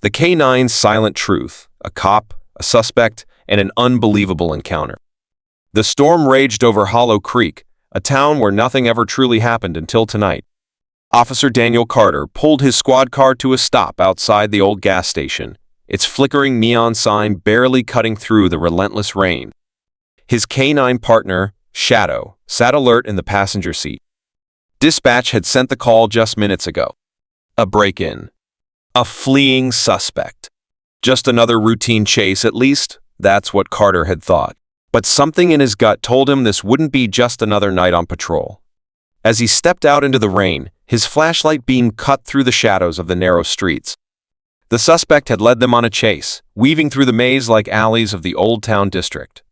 The K-9's silent truth, a cop, a suspect, and an unbelievable encounter. The storm raged over Hollow Creek, a town where nothing ever truly happened until tonight. Officer Daniel Carter pulled his squad car to a stop outside the old gas station, its flickering neon sign barely cutting through the relentless rain. His K-9 partner, Shadow, sat alert in the passenger seat. Dispatch had sent the call just minutes ago. A break-in. A fleeing suspect. Just another routine chase, at least, that's what Carter had thought. But something in his gut told him this wouldn't be just another night on patrol. As he stepped out into the rain, his flashlight beam cut through the shadows of the narrow streets. The suspect had led them on a chase, weaving through the maze-like alleys of the Old Town district.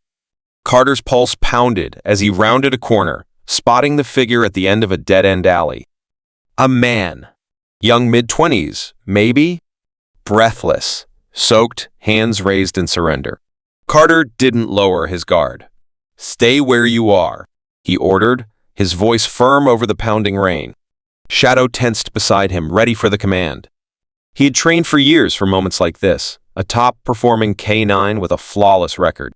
Carter's pulse pounded as he rounded a corner, spotting the figure at the end of a dead-end alley. A man. Young mid-20s, maybe? Breathless, soaked, hands raised in surrender. Carter didn't lower his guard. "Stay where you are," he ordered, his voice firm over the pounding rain. Shadow tensed beside him, ready for the command. He had trained for years for moments like this, a top-performing K-9 with a flawless record.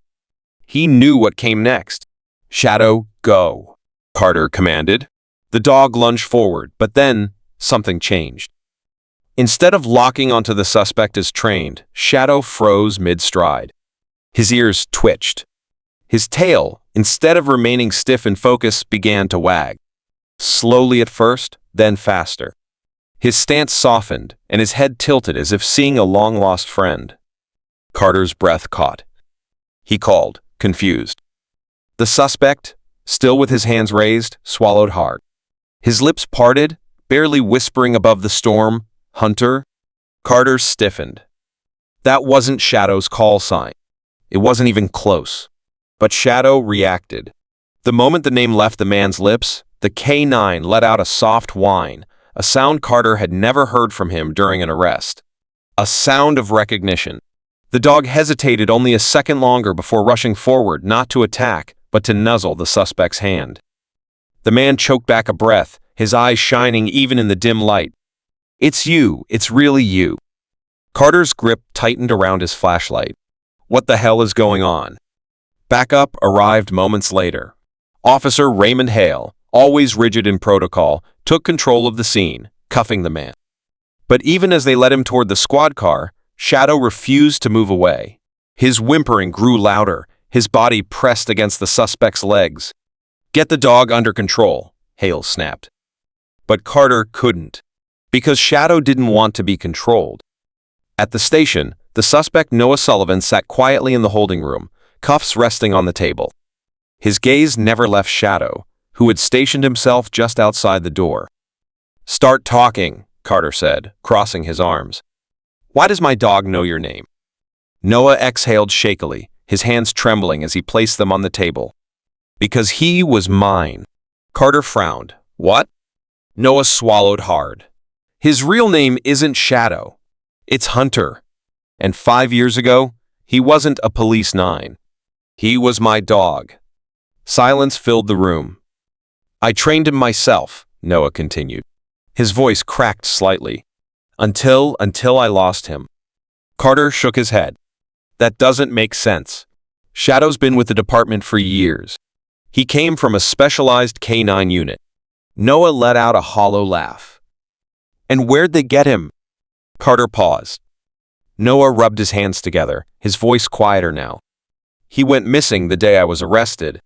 He knew what came next. "Shadow, go," Carter commanded. The dog lunged forward, but then something changed. Instead of locking onto the suspect as trained, Shadow froze mid-stride. His ears twitched. His tail, instead of remaining stiff in focus, began to wag. Slowly at first, then faster. His stance softened, and his head tilted as if seeing a long-lost friend. Carter's breath caught. He called, confused. The suspect, still with his hands raised, swallowed hard. His lips parted, barely whispering above the storm, "Hunter?" Carter stiffened. That wasn't Shadow's call sign. It wasn't even close. But Shadow reacted. The moment the name left the man's lips, the K-9 let out a soft whine, a sound Carter had never heard from him during an arrest. A sound of recognition. The dog hesitated only a second longer before rushing forward, not to attack, but to nuzzle the suspect's hand. The man choked back a breath, his eyes shining even in the dim light. "It's you. It's really you." Carter's grip tightened around his flashlight. What the hell is going on? Backup arrived moments later. Officer Raymond Hale, always rigid in protocol, took control of the scene, cuffing the man. But even as they led him toward the squad car, Shadow refused to move away. His whimpering grew louder, his body pressed against the suspect's legs. "Get the dog under control," Hale snapped. But Carter couldn't, because Shadow didn't want to be controlled. At the station, the suspect Noah Sullivan sat quietly in the holding room, cuffs resting on the table. His gaze never left Shadow, who had stationed himself just outside the door. "Start talking," Carter said, crossing his arms. "Why does my dog know your name?" Noah exhaled shakily, his hands trembling as he placed them on the table. "Because he was mine." Carter frowned. "What?" Noah swallowed hard. "His real name isn't Shadow. It's Hunter. And 5 years ago, he wasn't a police 9. He was my dog." Silence filled the room. "I trained him myself," Noah continued. His voice cracked slightly. Until I lost him." Carter shook his head. "That doesn't make sense. Shadow's been with the department for years. He came from a specialized K-9 unit." Noah let out a hollow laugh. "And where'd they get him?" Carter paused. Noah rubbed his hands together, his voice quieter now. "He went missing the day I was arrested."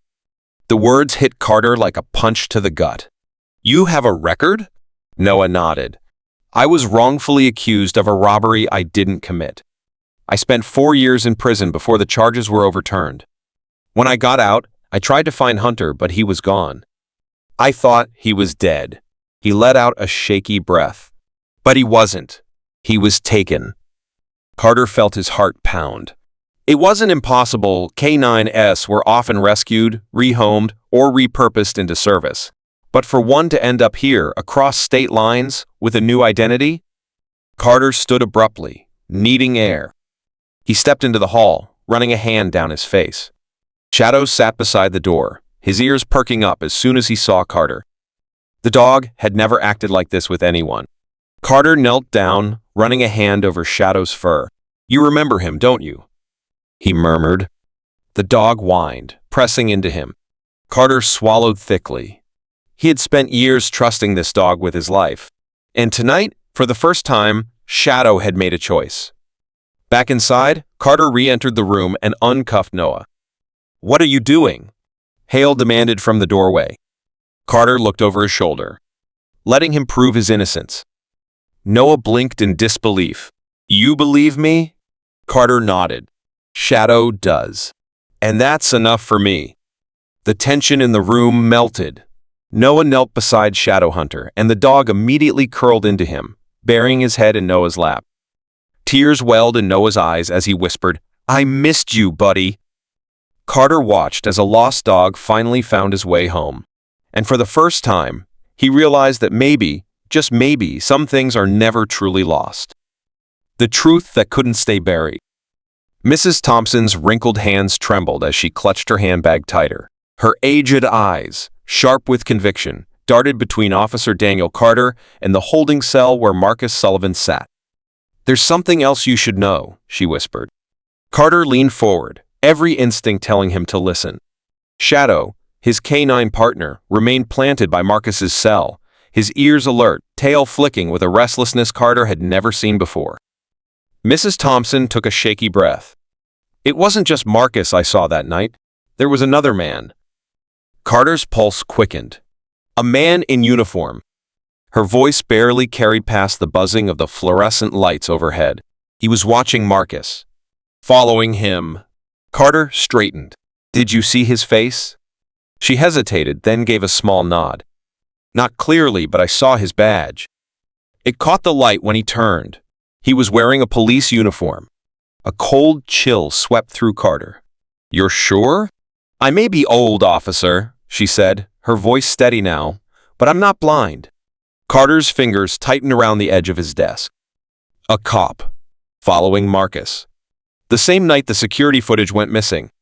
The words hit Carter like a punch to the gut. "You have a record?" Noah nodded. "I was wrongfully accused of a robbery I didn't commit. I spent 4 years in prison before the charges were overturned. When I got out, I tried to find Hunter, but he was gone. I thought he was dead." He let out a shaky breath. "But he wasn't. He was taken." Carter felt his heart pound. It wasn't impossible. K-9s were often rescued, rehomed, or repurposed into service. But for one to end up here, across state lines, with a new identity? Carter stood abruptly, needing air. He stepped into the hall, running a hand down his face. Shadow sat beside the door, his ears perking up as soon as he saw Carter. The dog had never acted like this with anyone. Carter knelt down, running a hand over Shadow's fur. "You remember him, don't you?" he murmured. The dog whined, pressing into him. Carter swallowed thickly. He had spent years trusting this dog with his life. And tonight, for the first time, Shadow had made a choice. Back inside, Carter re-entered the room and uncuffed Noah. "What are you doing?" Hale demanded from the doorway. Carter looked over his shoulder, letting him prove his innocence. Noah blinked in disbelief. "You believe me?" Carter nodded. "Shadow does. And that's enough for me." The tension in the room melted. Noah knelt beside Shadowhunter, and the dog immediately curled into him, burying his head in Noah's lap. Tears welled in Noah's eyes as he whispered, "I missed you, buddy." Carter watched as a lost dog finally found his way home. And for the first time, he realized that maybe, just maybe, some things are never truly lost. The truth that couldn't stay buried. Mrs. Thompson's wrinkled hands trembled as she clutched her handbag tighter. Her aged eyes, sharp with conviction, darted between Officer Daniel Carter and the holding cell where Marcus Sullivan sat. "There's something else you should know," she whispered. Carter leaned forward, every instinct telling him to listen. Shadow, his canine partner, remained planted by Marcus's cell, his ears alert, tail flicking with a restlessness Carter had never seen before. Mrs. Thompson took a shaky breath. "It wasn't just Marcus I saw that night. There was another man." Carter's pulse quickened. A man in uniform. Her voice barely carried past the buzzing of the fluorescent lights overhead. He was watching Marcus. Following him. Carter straightened. "Did you see his face?" She hesitated, then gave a small nod. "Not clearly, but I saw his badge." It caught the light when he turned. He was wearing a police uniform. A cold chill swept through Carter. "You're sure?" "I may be old, officer," she said, her voice steady now, "but I'm not blind." Carter's fingers tightened around the edge of his desk. A cop. Following Marcus. The same night the security footage went missing.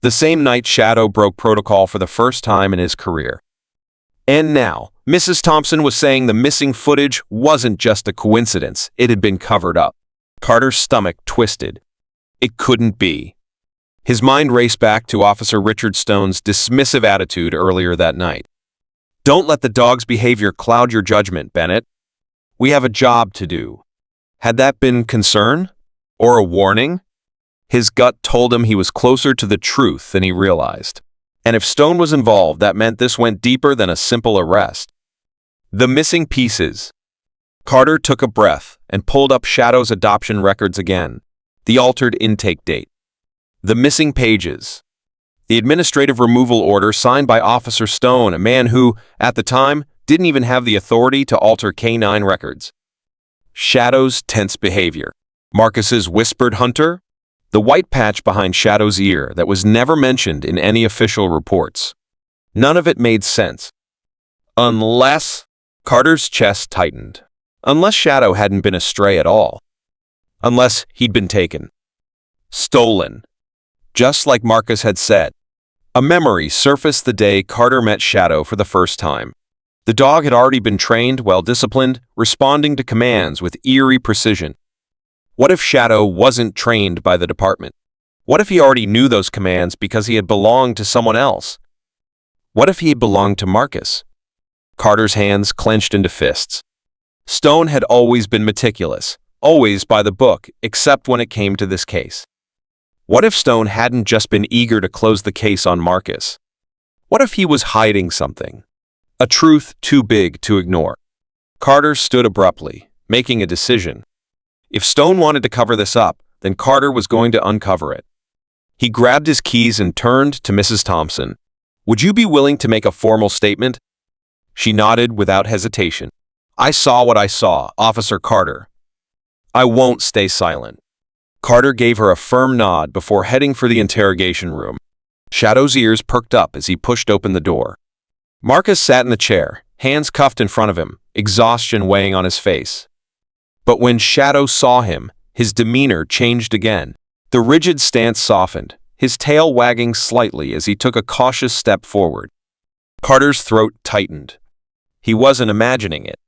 The same night Shadow broke protocol for the first time in his career. And now, Mrs. Thompson was saying the missing footage wasn't just a coincidence, it had been covered up. Carter's stomach twisted. It couldn't be. His mind raced back to Officer Richard Stone's dismissive attitude earlier that night. "Don't let the dog's behavior cloud your judgment, Bennett. We have a job to do." Had that been concern? Or a warning? His gut told him he was closer to the truth than he realized. And if Stone was involved, that meant this went deeper than a simple arrest. The missing pieces. Carter took a breath and pulled up Shadow's adoption records again. The altered intake date. The missing pages. The administrative removal order signed by Officer Stone, a man who, at the time, didn't even have the authority to alter canine records. Shadow's tense behavior. Marcus's whispered hunter. The white patch behind Shadow's ear that was never mentioned in any official reports. None of it made sense. Unless... Carter's chest tightened. Unless Shadow hadn't been astray at all. Unless he'd been taken. Stolen. Just like Marcus had said. A memory surfaced the day Carter met Shadow for the first time. The dog had already been trained, well-disciplined, responding to commands with eerie precision. What if Shadow wasn't trained by the department? What if he already knew those commands because he had belonged to someone else? What if he had belonged to Marcus? Carter's hands clenched into fists. Stone had always been meticulous, always by the book, except when it came to this case. What if Stone hadn't just been eager to close the case on Marcus? What if he was hiding something? A truth too big to ignore. Carter stood abruptly, making a decision. If Stone wanted to cover this up, then Carter was going to uncover it. He grabbed his keys and turned to Mrs. Thompson. "Would you be willing to make a formal statement?" She nodded without hesitation. "I saw what I saw, Officer Carter. I won't stay silent." Carter gave her a firm nod before heading for the interrogation room. Shadow's ears perked up as he pushed open the door. Marcus sat in the chair, hands cuffed in front of him, exhaustion weighing on his face. But when Shadow saw him, his demeanor changed again. The rigid stance softened, his tail wagging slightly as he took a cautious step forward. Carter's throat tightened. He wasn't imagining it.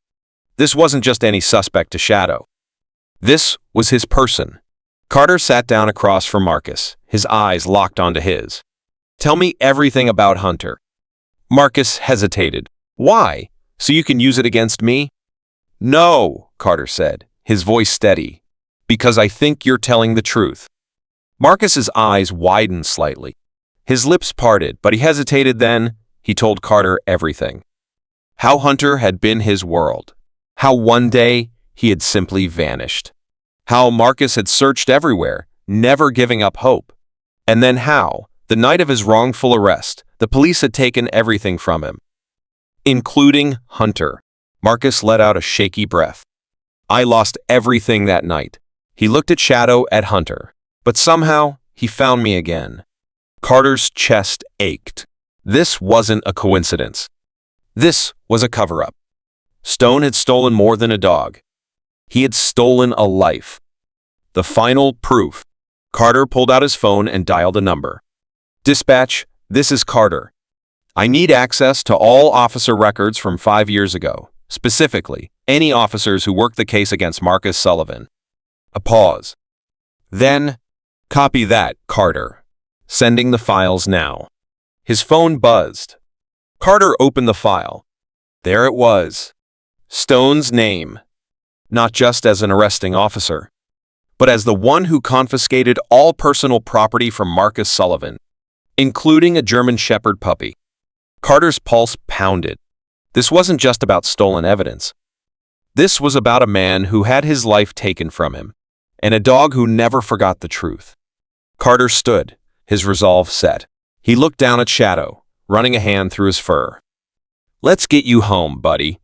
This wasn't just any suspect to Shadow. This was his person. Carter sat down across from Marcus, his eyes locked onto his. "Tell me everything about Hunter." Marcus hesitated. "Why? So you can use it against me?" "No," Carter said, his voice steady. "Because I think you're telling the truth." Marcus's eyes widened slightly. His lips parted, but he hesitated. Then he told Carter everything. How Hunter had been his world. How one day he had simply vanished. How Marcus had searched everywhere, never giving up hope. And then how, the night of his wrongful arrest, the police had taken everything from him, including Hunter. Marcus let out a shaky breath. "I lost everything that night." He looked at Shadow, at Hunter. "But somehow, he found me again." Carter's chest ached. This wasn't a coincidence. This was a cover-up. Stone had stolen more than a dog. He had stolen a life. The final proof. Carter pulled out his phone and dialed a number. "Dispatch, this is Carter. I need access to all officer records from 5 years ago, specifically, any officers who worked the case against Marcus Sullivan." A pause. Then, "Copy that, Carter. Sending the files now." His phone buzzed. Carter opened the file. There it was. Stone's name. Not just as an arresting officer, but as the one who confiscated all personal property from Marcus Sullivan, including a German Shepherd puppy. Carter's pulse pounded. This wasn't just about stolen evidence. This was about a man who had his life taken from him, and a dog who never forgot the truth. Carter stood, his resolve set. He looked down at Shadow, running a hand through his fur. "Let's get you home, buddy."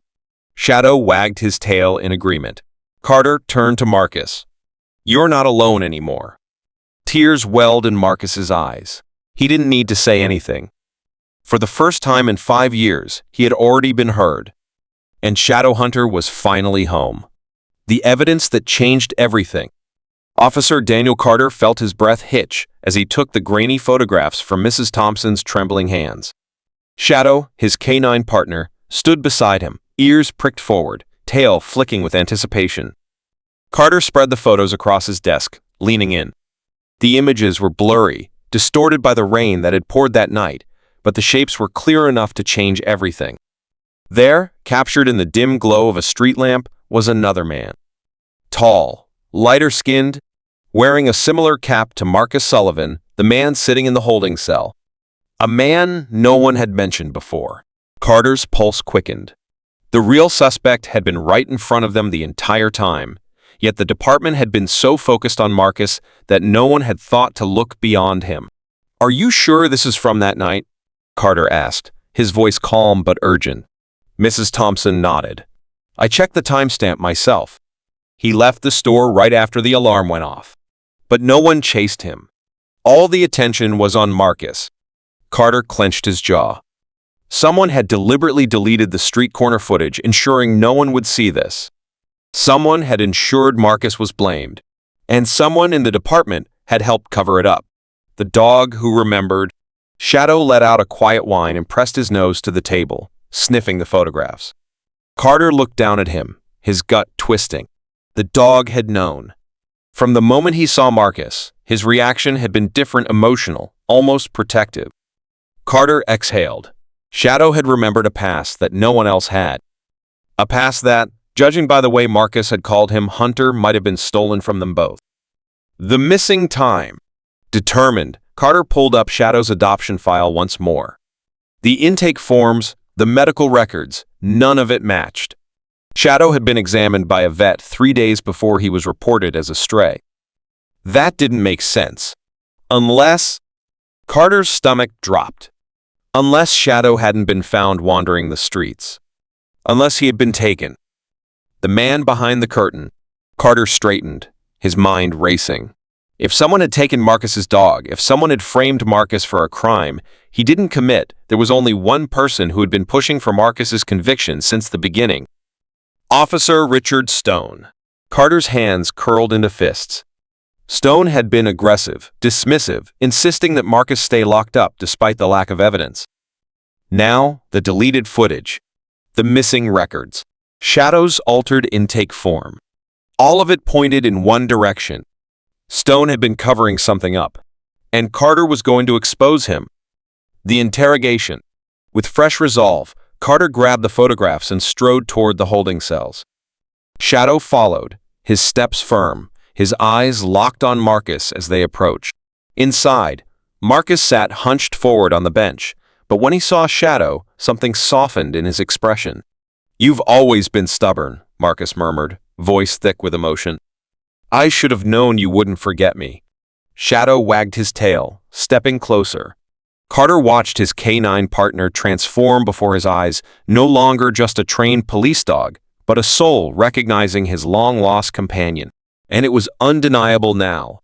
Shadow wagged his tail in agreement. Carter turned to Marcus. "You're not alone anymore." Tears welled in Marcus's eyes. He didn't need to say anything. For the first time in 5 years, he had already been heard. And Shadow Hunter was finally home. The evidence that changed everything. Officer Daniel Carter felt his breath hitch as he took the grainy photographs from Mrs. Thompson's trembling hands. Shadow, his canine partner, stood beside him, ears pricked forward, tail flicking with anticipation. Carter spread the photos across his desk, leaning in. The images were blurry, distorted by the rain that had poured that night, but the shapes were clear enough to change everything. There, captured in the dim glow of a street lamp, was another man. Tall, lighter-skinned, wearing a similar cap to Marcus Sullivan, the man sitting in the holding cell. A man no one had mentioned before. Carter's pulse quickened. The real suspect had been right in front of them the entire time, yet the department had been so focused on Marcus that no one had thought to look beyond him. "Are you sure this is from that night?" Carter asked, his voice calm but urgent. Mrs. Thompson nodded. "I checked the timestamp myself. He left the store right after the alarm went off. But no one chased him. All the attention was on Marcus." Carter clenched his jaw. Someone had deliberately deleted the street corner footage, ensuring no one would see this. Someone had ensured Marcus was blamed, and someone in the department had helped cover it up. The dog who remembered. Shadow let out a quiet whine and pressed his nose to the table, sniffing the photographs. Carter looked down at him, his gut twisting. The dog had known. From the moment he saw Marcus, his reaction had been different, emotional, almost protective. Carter exhaled. Shadow had remembered a past that no one else had. A past that, judging by the way Marcus had called him, Hunter might have been stolen from them both. The missing time. Determined, Carter pulled up Shadow's adoption file once more. The intake forms, the medical records, none of it matched. Shadow had been examined by a vet 3 days before he was reported as a stray. That didn't make sense. Unless... Carter's stomach dropped. Unless Shadow hadn't been found wandering the streets. Unless he had been taken. The man behind the curtain. Carter straightened, his mind racing. If someone had taken Marcus's dog, if someone had framed Marcus for a crime he didn't commit, there was only one person who had been pushing for Marcus's conviction since the beginning. Officer Richard Stone. Carter's hands curled into fists. Stone had been aggressive, dismissive, insisting that Marcus stay locked up despite the lack of evidence. Now, the deleted footage. The missing records. Shadow's altered intake form. All of it pointed in one direction. Stone had been covering something up, and Carter was going to expose him. The interrogation. With fresh resolve, Carter grabbed the photographs and strode toward the holding cells. Shadow followed, his steps firm, his eyes locked on Marcus as they approached. Inside, Marcus sat hunched forward on the bench, but when he saw Shadow, something softened in his expression. "You've always been stubborn," Marcus murmured, voice thick with emotion. "I should have known you wouldn't forget me." Shadow wagged his tail, stepping closer. Carter watched his canine partner transform before his eyes, no longer just a trained police dog, but a soul recognizing his long-lost companion. And it was undeniable now.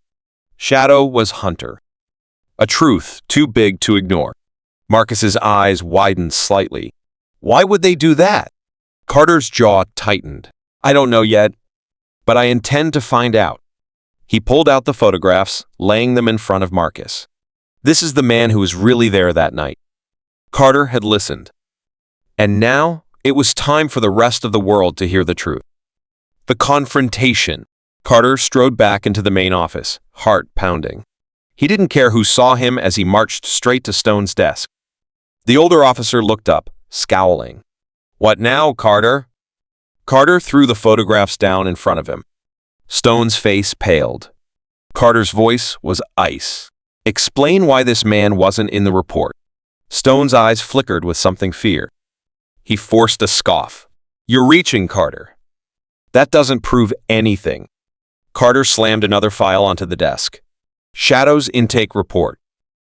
Shadow was Hunter. A truth too big to ignore. Marcus's eyes widened slightly. Why would they do that? Carter's jaw tightened. "I don't know yet, but I intend to find out." He pulled out the photographs, laying them in front of Marcus. "This is the man who was really there that night." Carter had listened. And now, it was time for the rest of the world to hear the truth. The confrontation. Carter strode back into the main office, heart pounding. He didn't care who saw him as he marched straight to Stone's desk. The older officer looked up, scowling. "What now, Carter?" Carter threw the photographs down in front of him. Stone's face paled. Carter's voice was ice. "Explain why this man wasn't in the report." Stone's eyes flickered with something fear. He forced a scoff. "You're reaching, Carter. That doesn't prove anything." Carter slammed another file onto the desk. "Shadow's intake report.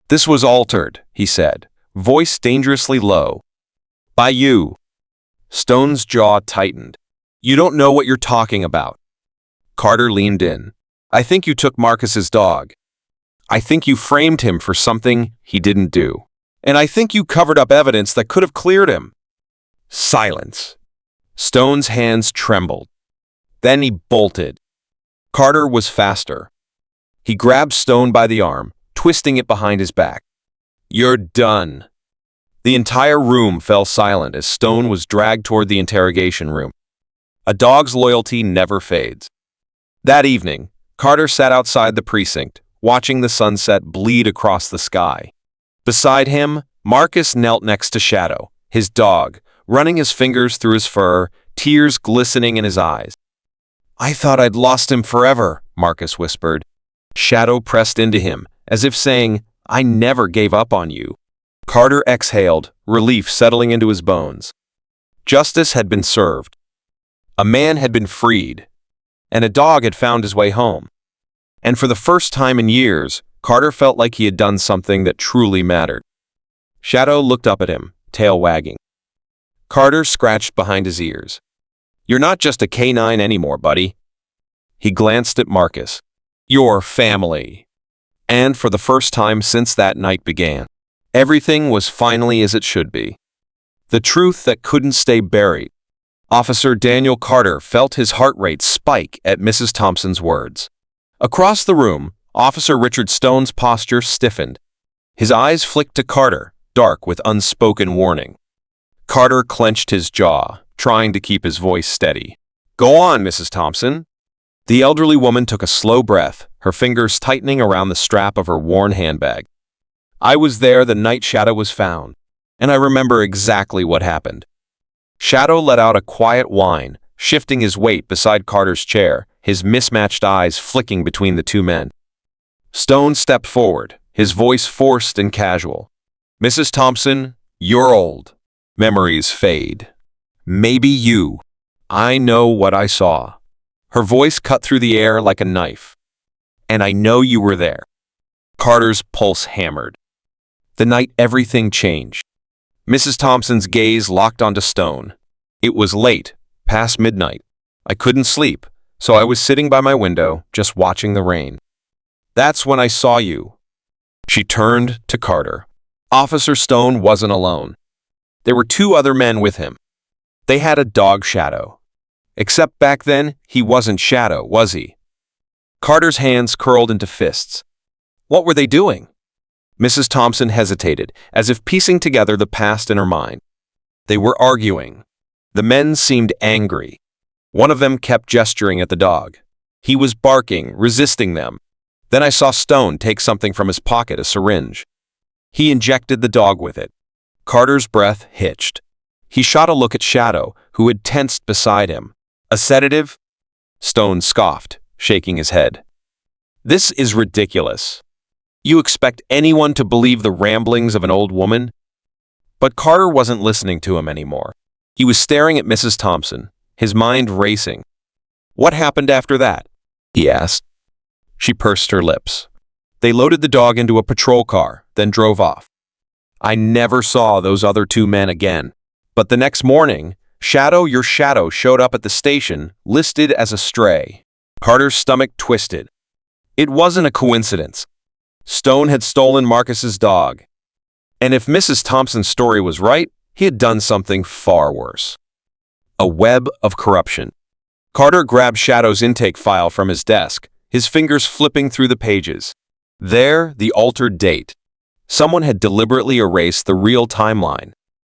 This was altered," he said, voice dangerously low. "By you." Stone's jaw tightened. "You don't know what you're talking about." Carter leaned in. "I think you took Marcus's dog. I think you framed him for something he didn't do. And I think you covered up evidence that could have cleared him." Silence. Stone's hands trembled. Then he bolted. Carter was faster. He grabbed Stone by the arm, twisting it behind his back. "You're done." The entire room fell silent as Stone was dragged toward the interrogation room. A dog's loyalty never fades. That evening, Carter sat outside the precinct, watching the sunset bleed across the sky. Beside him, Marcus knelt next to Shadow, his dog, running his fingers through his fur, tears glistening in his eyes. "I thought I'd lost him forever," Marcus whispered. Shadow pressed into him, as if saying, "I never gave up on you." Carter exhaled, relief settling into his bones. Justice had been served. A man had been freed, and a dog had found his way home. And for the first time in years, Carter felt like he had done something that truly mattered. Shadow looked up at him, tail wagging. Carter scratched behind his ears. "You're not just a canine anymore, buddy." He glanced at Marcus. "You're family." And for the first time since that night began, everything was finally as it should be. The truth that couldn't stay buried. Officer Daniel Carter felt his heart rate spike at Mrs. Thompson's words. Across the room, Officer Richard Stone's posture stiffened. His eyes flicked to Carter, dark with unspoken warning. Carter clenched his jaw, trying to keep his voice steady. "Go on, Mrs. Thompson." The elderly woman took a slow breath, her fingers tightening around the strap of her worn handbag. "I was there the night Shadow was found, and I remember exactly what happened." Shadow let out a quiet whine, shifting his weight beside Carter's chair, his mismatched eyes flicking between the two men. Stone stepped forward, his voice forced and casual. "Mrs. Thompson, you're old. Memories fade. Maybe you. I know what I saw." Her voice cut through the air like a knife. "And I know you were there." Carter's pulse hammered. The night everything changed. Mrs. Thompson's gaze locked onto Stone. "It was late, past midnight. I couldn't sleep, so I was sitting by my window, just watching the rain. That's when I saw you." She turned to Carter. Officer Stone wasn't alone. There were two other men with him. They had a dog, Shadow. Except back then, he wasn't Shadow, was he? Carter's hands curled into fists. What were they doing? Mrs. Thompson hesitated, as if piecing together the past in her mind. They were arguing. The men seemed angry. One of them kept gesturing at the dog. He was barking, resisting them. Then I saw Stone take something from his pocket, a syringe. He injected the dog with it. Carter's breath hitched. He shot a look at Shadow, who had tensed beside him. A sedative? Stone scoffed, shaking his head. This is ridiculous. You expect anyone to believe the ramblings of an old woman? But Carter wasn't listening to him anymore. He was staring at Mrs. Thompson, his mind racing. What happened after that? He asked. She pursed her lips. They loaded the dog into a patrol car, then drove off. I never saw those other two men again. But the next morning, your Shadow showed up at the station, listed as a stray. Carter's stomach twisted. It wasn't a coincidence. Stone had stolen Marcus's dog. And if Mrs. Thompson's story was right, he had done something far worse. A web of corruption. Carter grabbed Shadow's intake file from his desk, his fingers flipping through the pages. There, the altered date. Someone had deliberately erased the real timeline.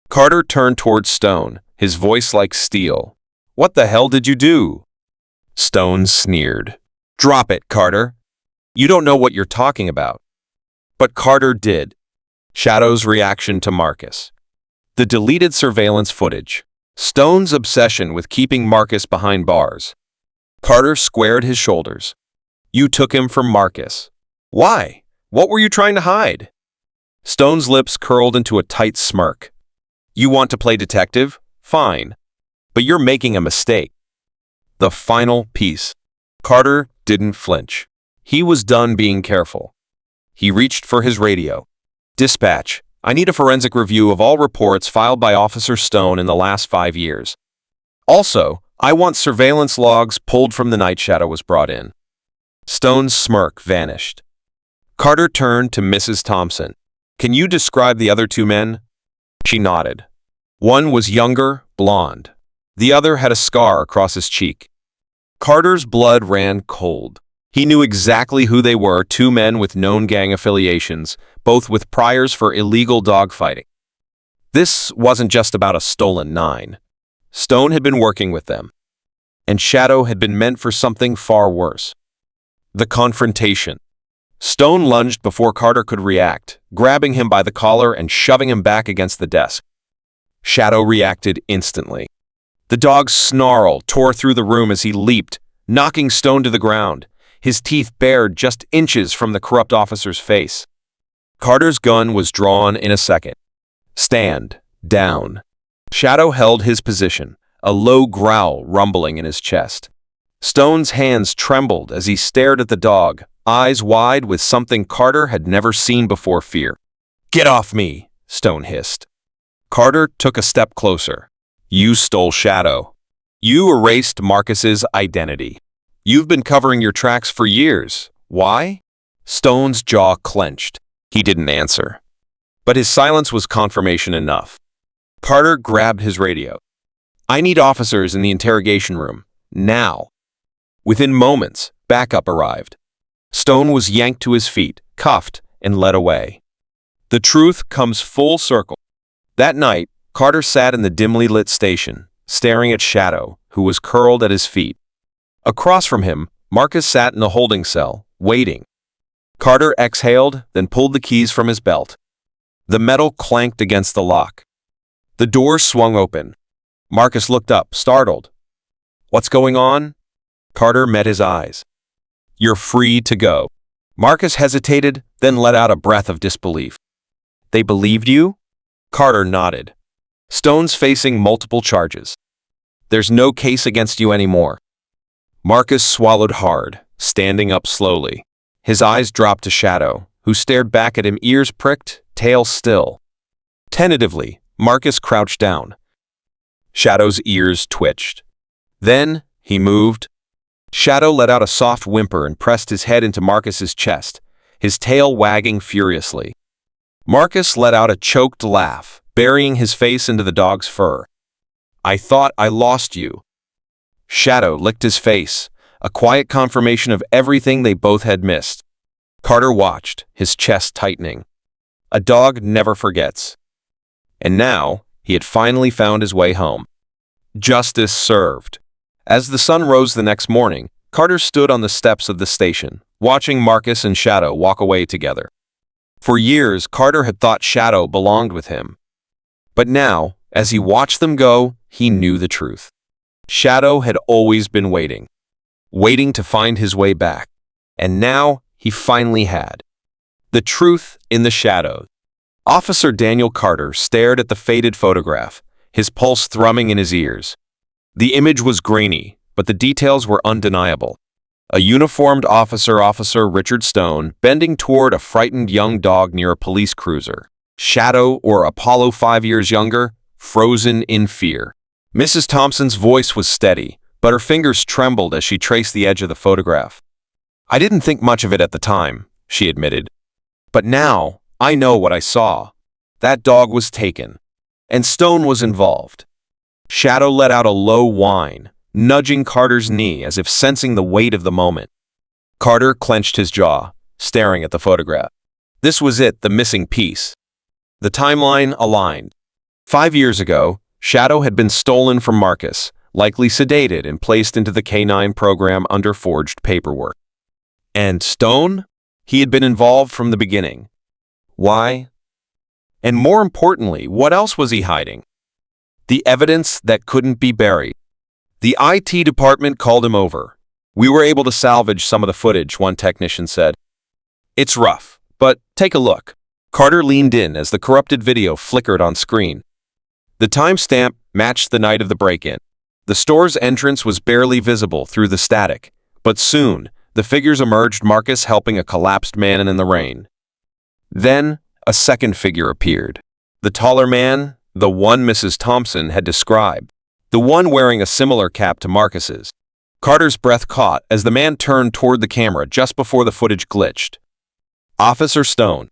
Carter turned towards Stone, his voice like steel. What the hell did you do? Stone sneered. Drop it, Carter. You don't know what you're talking about. But Carter did. Shadow's reaction to Marcus. The deleted surveillance footage. Stone's obsession with keeping Marcus behind bars. Carter squared his shoulders. You took him from Marcus. Why? What were you trying to hide? Stone's lips curled into a tight smirk. You want to play detective? Fine. But you're making a mistake. The final piece. Carter didn't flinch. He was done being careful. He reached for his radio. Dispatch, I need a forensic review of all reports filed by Officer Stone in the last 5 years. Also, I want surveillance logs pulled from the night Shadow was brought in. Stone's smirk vanished. Carter turned to Mrs. Thompson. Can you describe the other two men? She nodded. One was younger, blonde. The other had a scar across his cheek. Carter's blood ran cold. He knew exactly who they were, two men with known gang affiliations, both with priors for illegal dogfighting. This wasn't just about a stolen 9. Stone had been working with them. And Shadow had been meant for something far worse. The confrontation. Stone lunged before Carter could react, grabbing him by the collar and shoving him back against the desk. Shadow reacted instantly. The dog's snarl tore through the room as he leaped, knocking Stone to the ground, his teeth bared just inches from the corrupt officer's face. Carter's gun was drawn in a second. Stand down. Shadow held his position, a low growl rumbling in his chest. Stone's hands trembled as he stared at the dog, eyes wide with something Carter had never seen before: fear. Get off me, Stone hissed. Carter took a step closer. You stole Shadow. You erased Marcus's identity. You've been covering your tracks for years. Why? Stone's jaw clenched. He didn't answer. But his silence was confirmation enough. Carter grabbed his radio. I need officers in the interrogation room. Now. Within moments, backup arrived. Stone was yanked to his feet, cuffed, and led away. The truth comes full circle. That night, Carter sat in the dimly lit station, staring at Shadow, who was curled at his feet. Across from him, Marcus sat in the holding cell, waiting. Carter exhaled, then pulled the keys from his belt. The metal clanked against the lock. The door swung open. Marcus looked up, startled. What's going on? Carter met his eyes. You're free to go. Marcus hesitated, then let out a breath of disbelief. They believed you? Carter nodded. Stone's facing multiple charges. There's no case against you anymore. Marcus swallowed hard, standing up slowly. His eyes dropped to Shadow, who stared back at him, ears pricked, tail still. Tentatively, Marcus crouched down. Shadow's ears twitched. Then, he moved. Shadow let out a soft whimper and pressed his head into Marcus's chest, his tail wagging furiously. Marcus let out a choked laugh, burying his face into the dog's fur. I thought I lost you. Shadow licked his face, a quiet confirmation of everything they both had missed. Carter watched, his chest tightening. A dog never forgets. And now, he had finally found his way home. Justice served. As the sun rose the next morning, Carter stood on the steps of the station, watching Marcus and Shadow walk away together. For years, Carter had thought Shadow belonged with him. But now, as he watched them go, he knew the truth. Shadow had always been waiting to find his way back. And now, he finally had. The truth in the shadows. Officer Daniel Carter stared at the faded photograph, his pulse thrumming in his ears. The image was grainy, but the details were undeniable. A uniformed officer, Officer Richard Stone, bending toward a frightened young dog near a police cruiser. Shadow, or Apollo 5 years younger, frozen in fear. Mrs. Thompson's voice was steady, but her fingers trembled as she traced the edge of the photograph. "I didn't think much of it at the time," she admitted. "But now, I know what I saw. That dog was taken, and Stone was involved." Shadow let out a low whine, nudging Carter's knee as if sensing the weight of the moment. Carter clenched his jaw, staring at the photograph. This was it, the missing piece. The timeline aligned. 5 years ago, Shadow had been stolen from Marcus, likely sedated and placed into the K9 program under forged paperwork. And Stone? He had been involved from the beginning. Why? And more importantly, what else was he hiding? The evidence that couldn't be buried. The IT department called him over. "We were able to salvage some of the footage," one technician said. "It's rough, but take a look." Carter leaned in as the corrupted video flickered on screen. The timestamp matched the night of the break-in. The store's entrance was barely visible through the static, but soon, the figures emerged, Marcus helping a collapsed man in the rain. Then, a second figure appeared. The taller man, the one Mrs. Thompson had described. The one wearing a similar cap to Marcus's. Carter's breath caught as the man turned toward the camera just before the footage glitched. Officer Stone.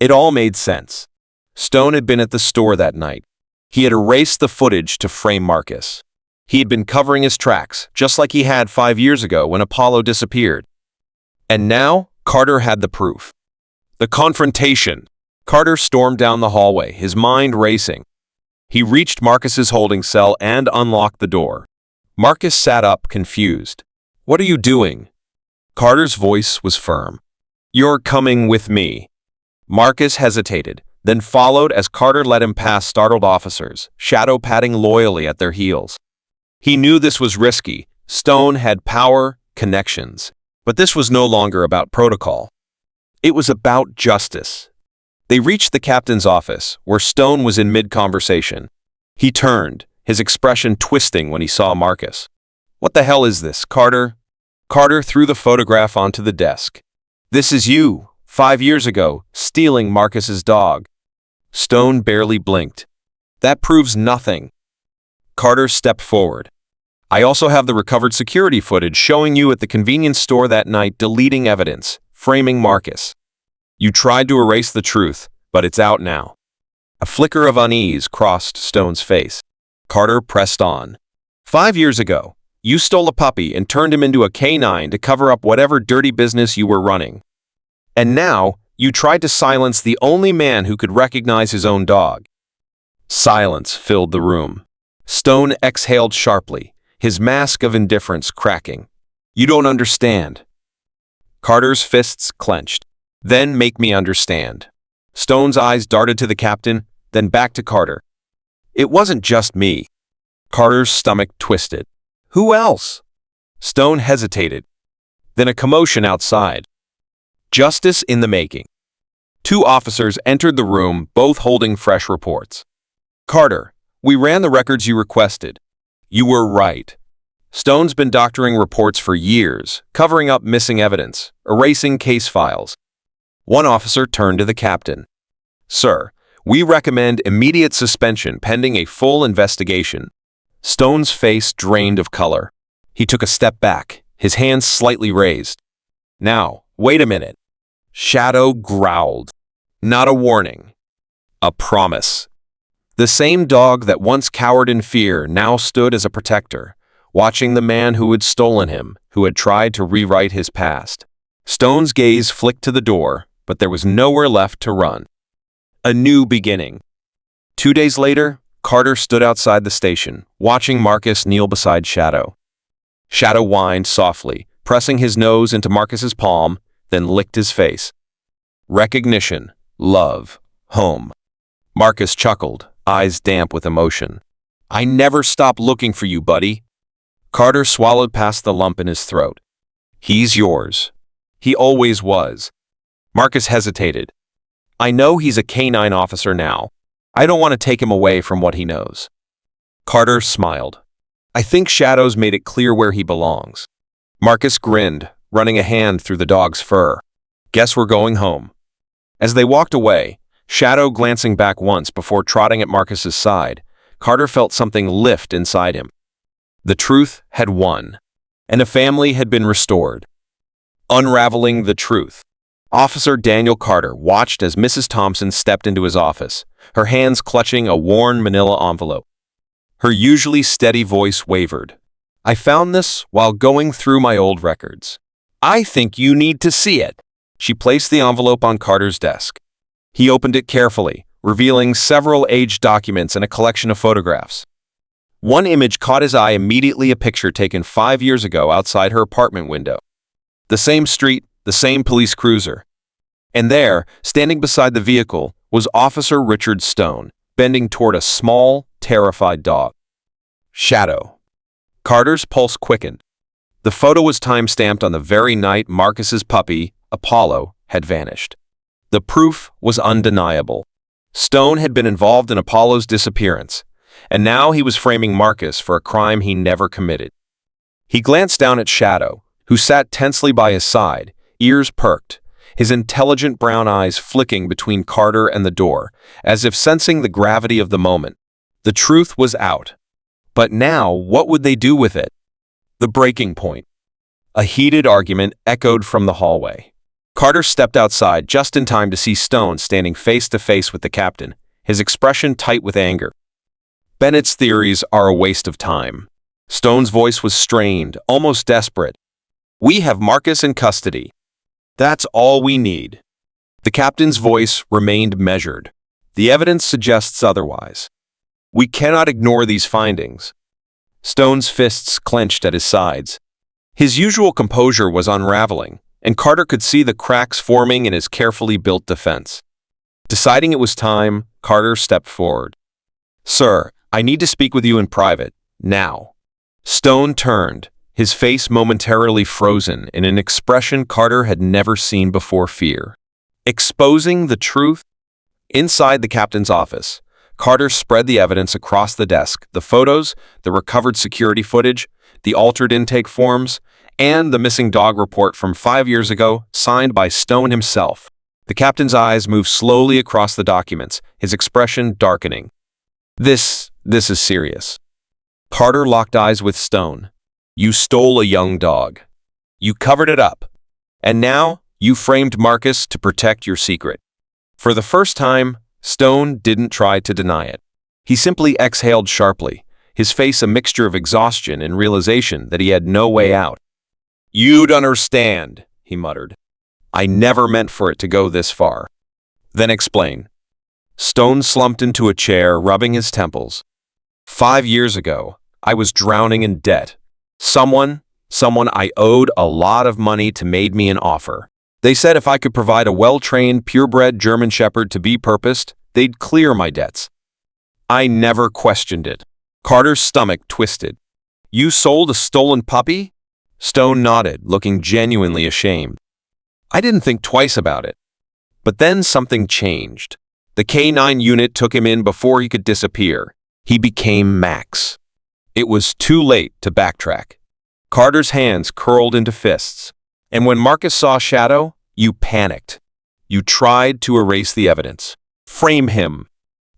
It all made sense. Stone had been at the store that night. He had erased the footage to frame Marcus. He had been covering his tracks, just like he had 5 years ago when Apollo disappeared. And now, Carter had the proof. The confrontation. Carter stormed down the hallway, his mind racing. He reached Marcus's holding cell and unlocked the door. Marcus sat up, confused. "What are you doing?" Carter's voice was firm. "You're coming with me." Marcus hesitated, then followed as Carter let him past startled officers, Shadow padding loyally at their heels. He knew this was risky. Stone had power, connections. But this was no longer about protocol. It was about justice. They reached the captain's office, where Stone was in mid-conversation. He turned, his expression twisting when he saw Marcus. "What the hell is this, Carter?" Carter threw the photograph onto the desk. "This is you, 5 years ago, stealing Marcus's dog." Stone barely blinked. "That proves nothing." Carter stepped forward. "I also have the recovered security footage showing you at the convenience store that night deleting evidence, framing Marcus. You tried to erase the truth, but it's out now." A flicker of unease crossed Stone's face. Carter pressed on. 5 years ago, you stole a puppy and turned him into a K9 to cover up whatever dirty business you were running. And now, you tried to silence the only man who could recognize his own dog." Silence filled the room. Stone exhaled sharply, his mask of indifference cracking. "You don't understand." Carter's fists clenched. "Then make me understand." Stone's eyes darted to the captain, then back to Carter. "It wasn't just me." Carter's stomach twisted. "Who else?" Stone hesitated. Then a commotion outside. Justice in the making. 2 officers entered the room, both holding fresh reports. "Carter, we ran the records you requested. You were right. Stone's been doctoring reports for years, covering up missing evidence, erasing case files." One officer turned to the captain. "Sir, we recommend immediate suspension pending a full investigation." Stone's face drained of color. He took a step back, his hands slightly raised. "Now, wait a minute." Shadow growled. "Not a warning. A promise." The same dog that once cowered in fear now stood as a protector, watching the man who had stolen him, who had tried to rewrite his past. Stone's gaze flicked to the door, but there was nowhere left to run. A new beginning. 2 days later, Carter stood outside the station, watching Marcus kneel beside Shadow. Shadow whined softly, pressing his nose into Marcus's palm, then licked his face. Recognition, love, home. Marcus chuckled, eyes damp with emotion. I never stop looking for you, buddy. Carter swallowed past the lump in his throat. He's yours. He always was. Marcus hesitated. I know he's a canine officer now. I don't want to take him away from what he knows. Carter smiled. I think Shadow's made it clear where he belongs. Marcus grinned, running a hand through the dog's fur. Guess we're going home. As they walked away, Shadow glancing back once before trotting at Marcus's side, Carter felt something lift inside him. The truth had won, and a family had been restored. Unraveling the truth. Officer Daniel Carter watched as Mrs. Thompson stepped into his office, her hands clutching a worn manila envelope. Her usually steady voice wavered. I found this while going through my old records. I think you need to see it. She placed the envelope on Carter's desk. He opened it carefully, revealing several aged documents and a collection of photographs. One image caught his eye immediately, a picture taken 5 years ago outside her apartment window. The same street, the same police cruiser. And there, standing beside the vehicle, was Officer Richard Stone, bending toward a small, terrified dog. Shadow. Carter's pulse quickened. The photo was time-stamped on the very night Marcus's puppy, Apollo, had vanished. The proof was undeniable. Stone had been involved in Apollo's disappearance, and now he was framing Marcus for a crime he never committed. He glanced down at Shadow, who sat tensely by his side, ears perked, his intelligent brown eyes flicking between Carter and the door, as if sensing the gravity of the moment. The truth was out. But now, what would they do with it? The breaking point. A heated argument echoed from the hallway. Carter stepped outside just in time to see Stone standing face to face with the captain, his expression tight with anger. Bennett's theories are a waste of time. Stone's voice was strained, almost desperate. We have Marcus in custody. That's all we need. The captain's voice remained measured. The evidence suggests otherwise. We cannot ignore these findings. Stone's fists clenched at his sides. His usual composure was unraveling, and Carter could see the cracks forming in his carefully built defense. Deciding it was time, Carter stepped forward. Sir, I need to speak with you in private, now. Stone turned, his face momentarily frozen in an expression Carter had never seen before: fear. Exposing the truth? Inside the captain's office, Carter spread the evidence across the desk: the photos, the recovered security footage, the altered intake forms, and the missing dog report from 5 years ago, signed by Stone himself. The captain's eyes moved slowly across the documents, his expression darkening. This is serious. Carter locked eyes with Stone. You stole a young dog. You covered it up. And now, you framed Marcus to protect your secret. For the first time, Stone didn't try to deny it. He simply exhaled sharply, his face a mixture of exhaustion and realization that he had no way out. You'd understand, he muttered. I never meant for it to go this far. Then explain. Stone slumped into a chair, rubbing his temples. 5 years ago, I was drowning in debt. Someone I owed a lot of money to made me an offer. They said if I could provide a well-trained, purebred German Shepherd to be purposed, they'd clear my debts. I never questioned it. Carter's stomach twisted. You sold a stolen puppy? Stone nodded, looking genuinely ashamed. I didn't think twice about it. But then something changed. The K9 unit took him in before he could disappear. He became Max. It was too late to backtrack. Carter's hands curled into fists. And when Marcus saw Shadow, you panicked. You tried to erase the evidence. Frame him.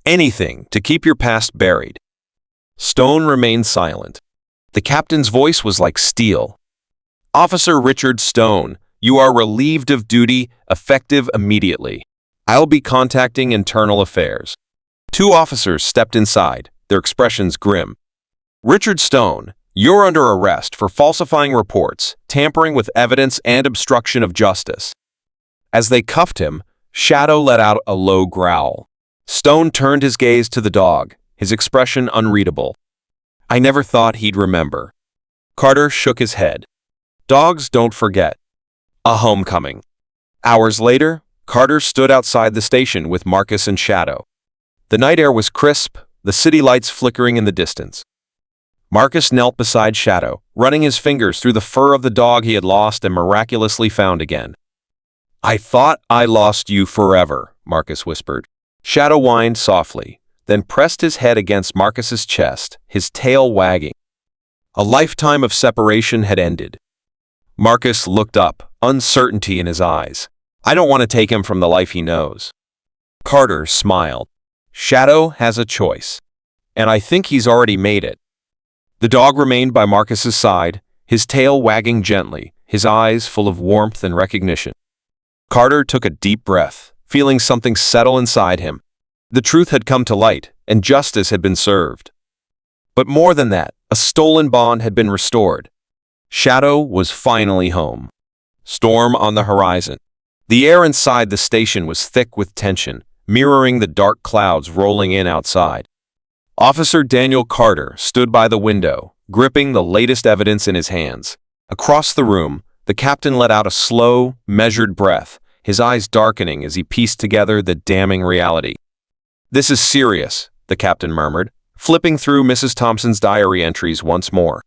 Anything to keep your past buried. Stone remained silent. The captain's voice was like steel. Officer Richard Stone, you are relieved of duty, effective immediately. I'll be contacting Internal Affairs. 2 officers stepped inside, their expressions grim. Richard Stone, you're under arrest for falsifying reports, tampering with evidence, and obstruction of justice. As they cuffed him, Shadow let out a low growl. Stone turned his gaze to the dog, his expression unreadable. I never thought he'd remember. Carter shook his head. Dogs don't forget. A homecoming. Hours later, Carter stood outside the station with Marcus and Shadow. The night air was crisp, the city lights flickering in the distance. Marcus knelt beside Shadow, running his fingers through the fur of the dog he had lost and miraculously found again. "I thought I lost you forever," Marcus whispered. Shadow whined softly, then pressed his head against Marcus's chest, his tail wagging. A lifetime of separation had ended. Marcus looked up, uncertainty in his eyes. "I don't want to take him from the life he knows." Carter smiled. "Shadow has a choice, and I think he's already made it." The dog remained by Marcus's side, his tail wagging gently, his eyes full of warmth and recognition. Carter took a deep breath, feeling something settle inside him. The truth had come to light, and justice had been served. But more than that, a stolen bond had been restored. Shadow was finally home. Storm on the horizon. The air inside the station was thick with tension, mirroring the dark clouds rolling in outside. Officer Daniel Carter stood by the window, gripping the latest evidence in his hands. Across the room, the captain let out a slow, measured breath, his eyes darkening as he pieced together the damning reality. "This is serious," the captain murmured, flipping through Mrs. Thompson's diary entries once more.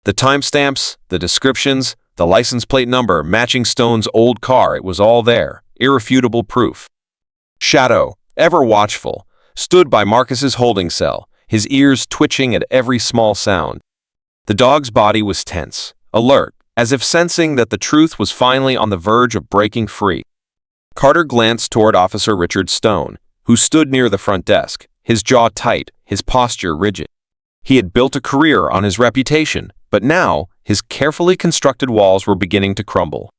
The timestamps, the descriptions, the license plate number matching Stone's old car, it was all there, irrefutable proof. Shadow, ever watchful, stood by Marcus's holding cell, his ears twitching at every small sound. The dog's body was tense, alert, as if sensing that the truth was finally on the verge of breaking free. Carter glanced toward Officer Richard Stone, who stood near the front desk, his jaw tight, his posture rigid. He had built a career on his reputation, but now his carefully constructed walls were beginning to crumble.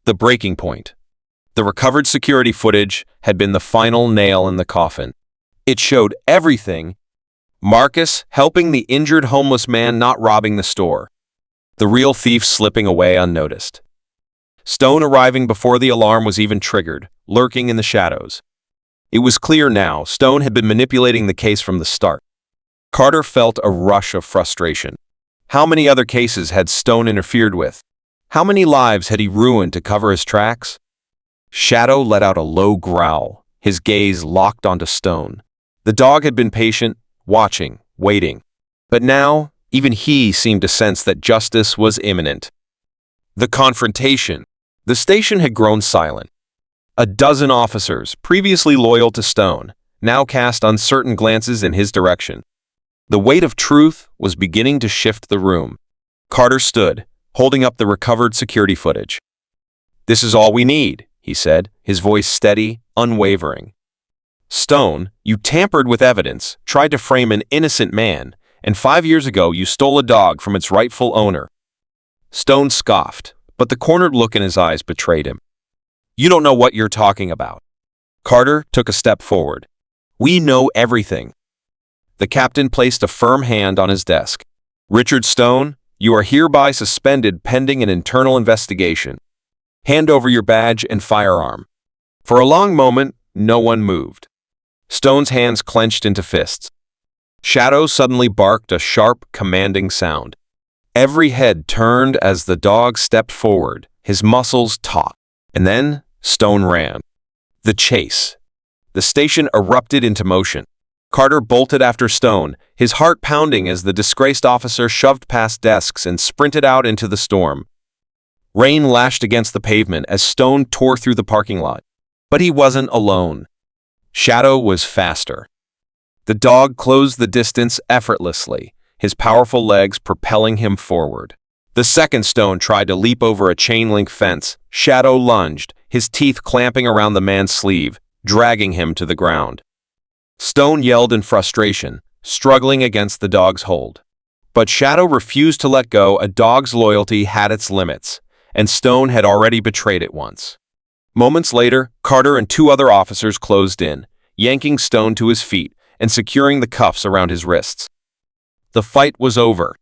The breaking point. The recovered security footage had been the final nail in the coffin. It showed everything. Marcus helping the injured homeless man, not robbing the store. The real thief slipping away unnoticed. Stone arriving before the alarm was even triggered, lurking in the shadows. It was clear now Stone had been manipulating the case from the start. Carter felt a rush of frustration. How many other cases had Stone interfered with? How many lives had he ruined to cover his tracks? Shadow let out a low growl, his gaze locked onto Stone. The dog had been patient, watching, waiting. But now, even he seemed to sense that justice was imminent. The confrontation. The station had grown silent. A dozen officers, previously loyal to Stone, now cast uncertain glances in his direction. The weight of truth was beginning to shift the room. Carter stood, holding up the recovered security footage. "This is all we need," he said, his voice steady, unwavering. "Stone, you tampered with evidence, tried to frame an innocent man, and 5 years ago you stole a dog from its rightful owner." Stone scoffed, but the cornered look in his eyes betrayed him. "You don't know what you're talking about." Carter took a step forward. "We know everything." The captain placed a firm hand on his desk. "Richard Stone, you are hereby suspended pending an internal investigation. Hand over your badge and firearm." For a long moment, no one moved. Stone's hands clenched into fists. Shadow suddenly barked a sharp, commanding sound. Every head turned as the dog stepped forward, his muscles taut. And then Stone ran. The chase. The station erupted into motion. Carter bolted after Stone, his heart pounding as the disgraced officer shoved past desks and sprinted out into the storm. Rain lashed against the pavement as Stone tore through the parking lot. But he wasn't alone. Shadow was faster. The dog closed the distance effortlessly, his powerful legs propelling him forward. The second Stone tried to leap over a chain-link fence. Shadow lunged, his teeth clamping around the man's sleeve, dragging him to the ground. Stone yelled in frustration, struggling against the dog's hold. But Shadow refused to let go. A dog's loyalty had its limits, and Stone had already betrayed it once. Moments later, Carter and 2 other officers closed in, yanking Stone to his feet and securing the cuffs around his wrists. The fight was over.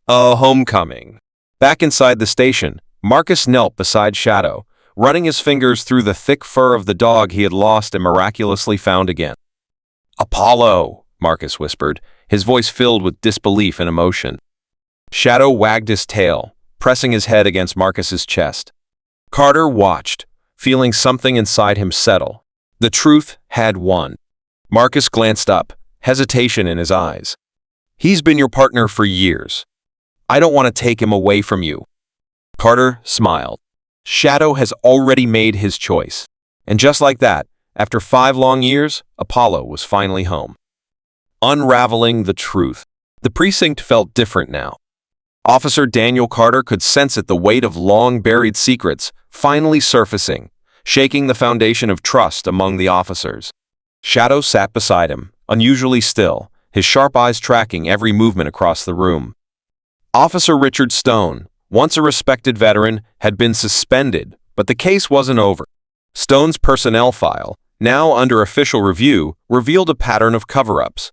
A homecoming. Back inside the station, Marcus knelt beside Shadow, running his fingers through the thick fur of the dog he had lost and miraculously found again. "Apollo," Marcus whispered, his voice filled with disbelief and emotion. Shadow wagged his tail, pressing his head against Marcus's chest. Carter watched, feeling something inside him settle. The truth had won. Marcus glanced up, hesitation in his eyes. He's been your partner for years. I don't want to take him away from you. Carter smiled. Shadow has already made his choice. And just like that, after 5 long years, Apollo was finally home. Unraveling the truth. The precinct felt different now. Officer Daniel Carter could sense it, the weight of long-buried secrets finally surfacing, shaking the foundation of trust among the officers. Shadow sat beside him, unusually still, his sharp eyes tracking every movement across the room. Officer Richard Stone, once a respected veteran, had been suspended, but the case wasn't over. Stone's personnel file, now under official review, revealed a pattern of cover-ups.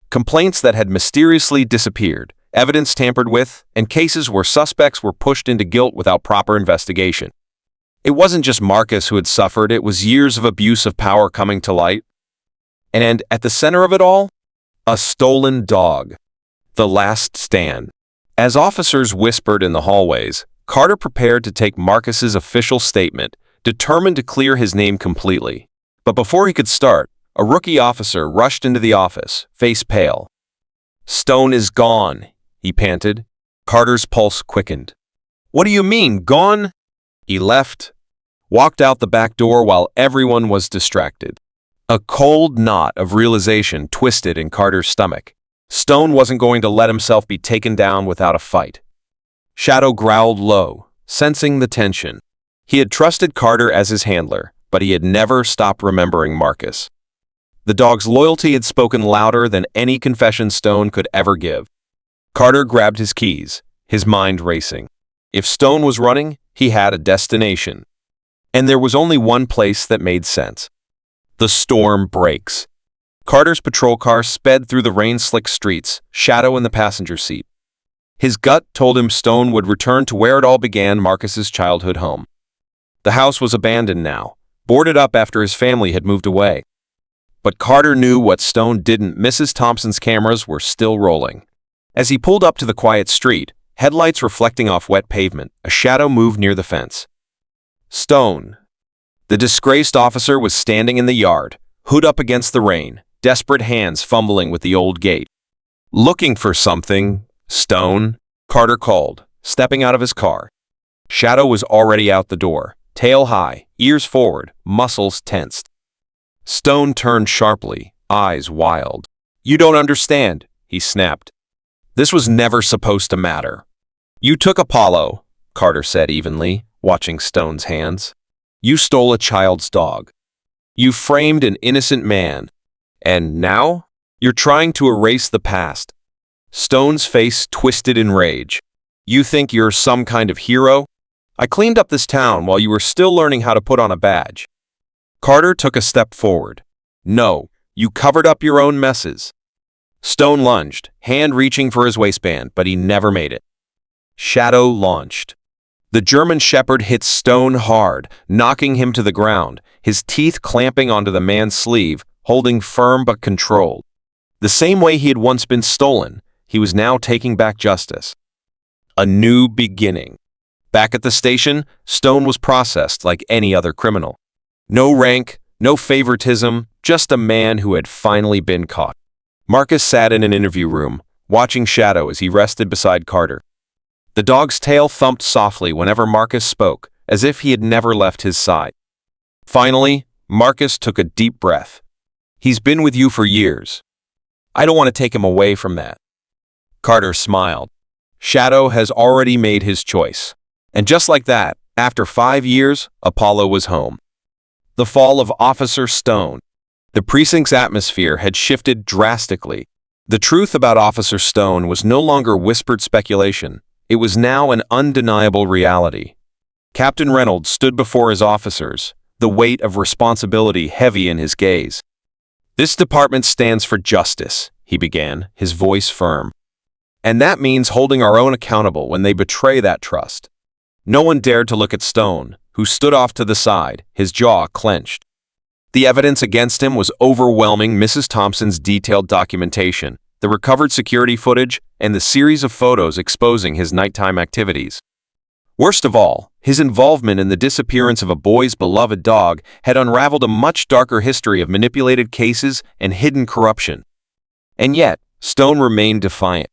Complaints that had mysteriously disappeared, evidence tampered with, and cases where suspects were pushed into guilt without proper investigation. It wasn't just Marcus who had suffered, it was years of abuse of power coming to light. And at the center of it all, a stolen dog. The last stand. As officers whispered in the hallways, Carter prepared to take Marcus's official statement, determined to clear his name completely. But before he could start, a rookie officer rushed into the office, face pale. "Stone is gone," he panted. Carter's pulse quickened. "What do you mean, gone?" He left, walked out the back door while everyone was distracted. A cold knot of realization twisted in Carter's stomach. Stone wasn't going to let himself be taken down without a fight. Shadow growled low, sensing the tension. He had trusted Carter as his handler, but he had never stopped remembering Marcus. The dog's loyalty had spoken louder than any confession Stone could ever give. Carter grabbed his keys, his mind racing. If Stone was running, he had a destination. And there was only one place that made sense. The storm breaks. Carter's patrol car sped through the rain-slicked streets, Shadow in the passenger seat. His gut told him Stone would return to where it all began, Marcus's childhood home. The house was abandoned now, boarded up after his family had moved away. But Carter knew what Stone didn't. Mrs. Thompson's cameras were still rolling. As he pulled up to the quiet street, headlights reflecting off wet pavement, a shadow moved near the fence. Stone. The disgraced officer was standing in the yard, hood up against the rain, desperate hands fumbling with the old gate. "Looking for something, Stone?" Carter called, stepping out of his car. Shadow was already out the door, tail high, ears forward, muscles tensed. Stone turned sharply, eyes wild. "You don't understand," he snapped. "This was never supposed to matter." "You took Apollo," Carter said evenly, watching Stone's hands. "You stole a child's dog. You framed an innocent man. And now, you're trying to erase the past." Stone's face twisted in rage. "You think you're some kind of hero? I cleaned up this town while you were still learning how to put on a badge." Carter took a step forward. "No, you covered up your own messes." Stone lunged, hand reaching for his waistband, but he never made it. Shadow launched. The German Shepherd hit Stone hard, knocking him to the ground, his teeth clamping onto the man's sleeve, holding firm but controlled. The same way he had once been stolen, he was now taking back justice. A new beginning. Back at the station, Stone was processed like any other criminal. No rank, no favoritism, just a man who had finally been caught. Marcus sat in an interview room, watching Shadow as he rested beside Carter. The dog's tail thumped softly whenever Marcus spoke, as if he had never left his side. Finally, Marcus took a deep breath. "He's been with you for years. I don't want to take him away from that." Carter smiled. Shadow has already made his choice. And just like that, after 5 years, Apollo was home. The fall of Officer Stone. The precinct's atmosphere had shifted drastically. The truth about Officer Stone was no longer whispered speculation. It was now an undeniable reality. Captain Reynolds stood before his officers, the weight of responsibility heavy in his gaze. "This department stands for justice," he began, his voice firm. "And that means holding our own accountable when they betray that trust." No one dared to look at Stone, who stood off to the side, his jaw clenched. The evidence against him was overwhelming. Mrs. Thompson's detailed documentation, the recovered security footage, and the series of photos exposing his nighttime activities. Worst of all, his involvement in the disappearance of a boy's beloved dog had unraveled a much darker history of manipulated cases and hidden corruption. And yet, Stone remained defiant.